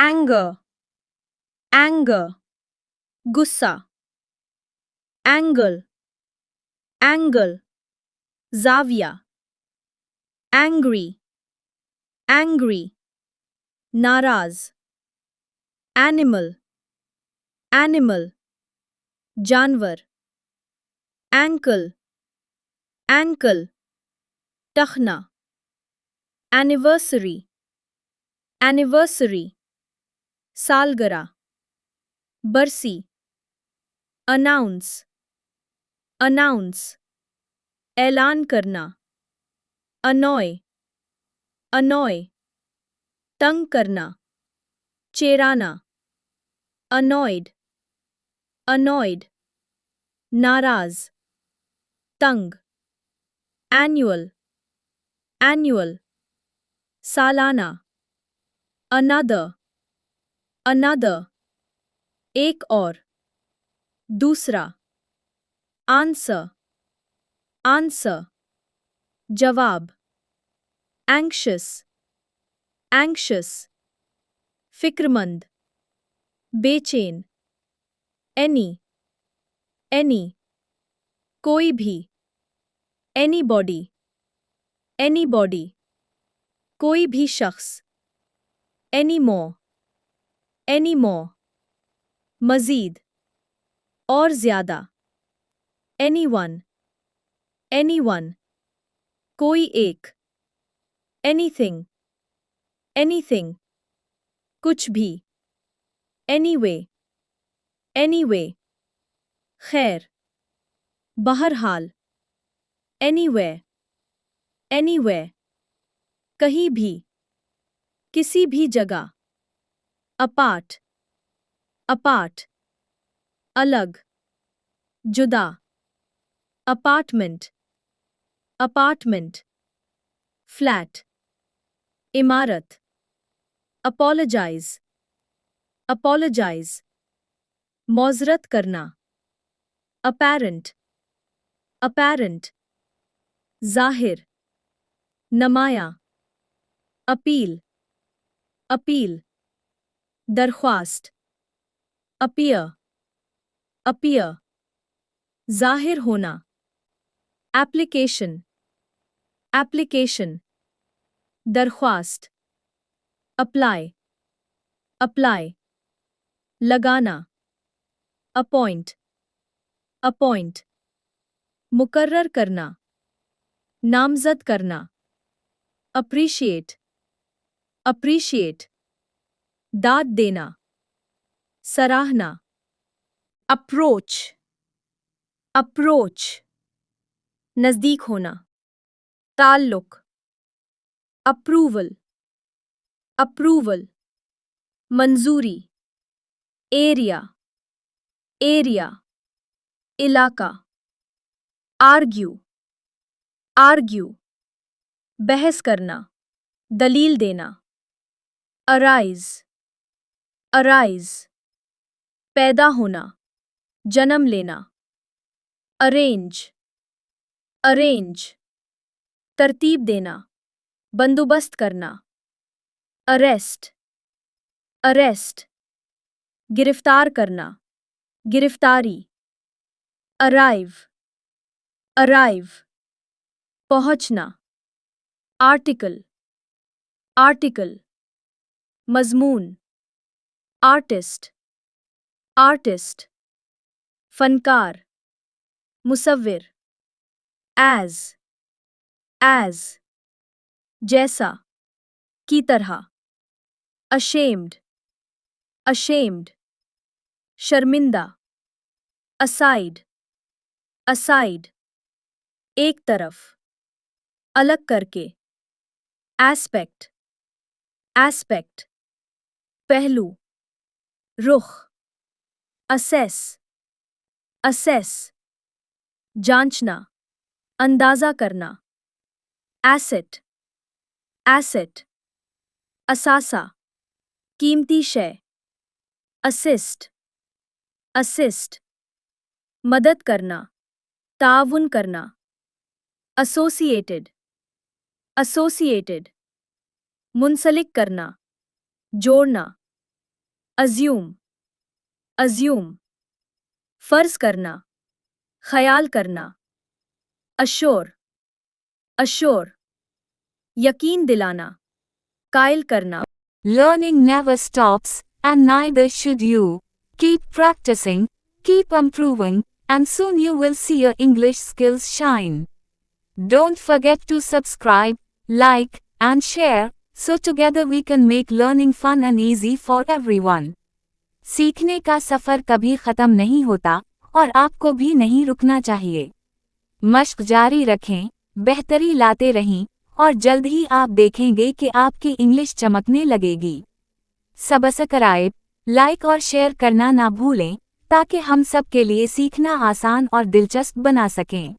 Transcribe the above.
anger, anger, गुस्सा, angle, angle, जाविया, angry, angry, नाराज, animal, animal, जानवर, ankle, ankle, टखना, anniversary, anniversary, सालगिरह, बरसी, announce, announce, ऐलान करना, annoy, annoy, तंग करना, चेराना, annoyed, annoyed, नाराज, तंग, annual, annual, सालाना, another, another, एक और, दूसरा, answer, answer, जवाब, anxious, anxious, फिक्रमंद, बेचैन, any, any, कोई भी, anybody, anybody, कोई भी शख्स, anymore, anymore, मजीद, और ज्यादा, anyone, anyone, कोई एक, anything, anything, कुछ भी, anyway, anyway, खैर, बहरहाल, anywhere, anywhere, कहीं भी, किसी भी जगह, apart, apart, अलग, जुदा, apartment, apartment, flat, इमारत, apologize, apologize, मौजरत करना, apparent, apparent, जाहिर, नमाया, अपील, अपील, दरख्वास्त, appear, appear, जाहिर होना, application, application, दरख्वास्त, apply, apply, लगाना, appoint, appoint, मुकर्रर करना, नामजद करना, appreciate, appreciate, दाद देना, सराहना, approach, approach, नजदीक होना, ताल्लुक, approval, approval, मंजूरी, area, area, इलाका, argue, argue, बहस करना, दलील देना, arise, arise, पैदा होना, जन्म लेना, arrange, arrange, तरतीब देना, बंदोबस्त करना, arrest, arrest, गिरफ्तार करना, गिरफ्तारी, arrive, arrive, पहुंचना, article, article, मजमून, artist, artist, फनकार, मुसव्विर, as, जैसा, की तरह, ashamed, ashamed, शर्मिंदा, aside, aside, एक तरफ, अलग करके, aspect, aspect, पहलू, रुख, assess, assess, जांचना, अंदाजा करना, asset, asset, असासा, कीमती शय, assist, assist, मदद करना, ताउन करना, associated, associated, मुंसलिक करना, जोड़ना, assume, assume, फर्ज करना, ख्याल करना, assure, assure, यकीन दिलाना, कायल करना. Learning never stops, and neither should you. Keep practicing, keep improving, and soon you will see your English skills shine. Don't forget to subscribe, like, and share, so together we can make learning fun and easy for everyone. सीखने का सफ़र कभी ख़त्म नहीं होता, और आपको भी नहीं रुकना चाहिए. मश्क जारी रखें, बेहतरी लाते रहें, और जल्द ही आप देखेंगे कि आपकी इंग्लिश चमकने लगेगी. सब्सक्राइब, लाइक और शेयर करना ना भूलें, ताकि हम सब के लिए सीखना आसान और दिलचस्प बना सकें.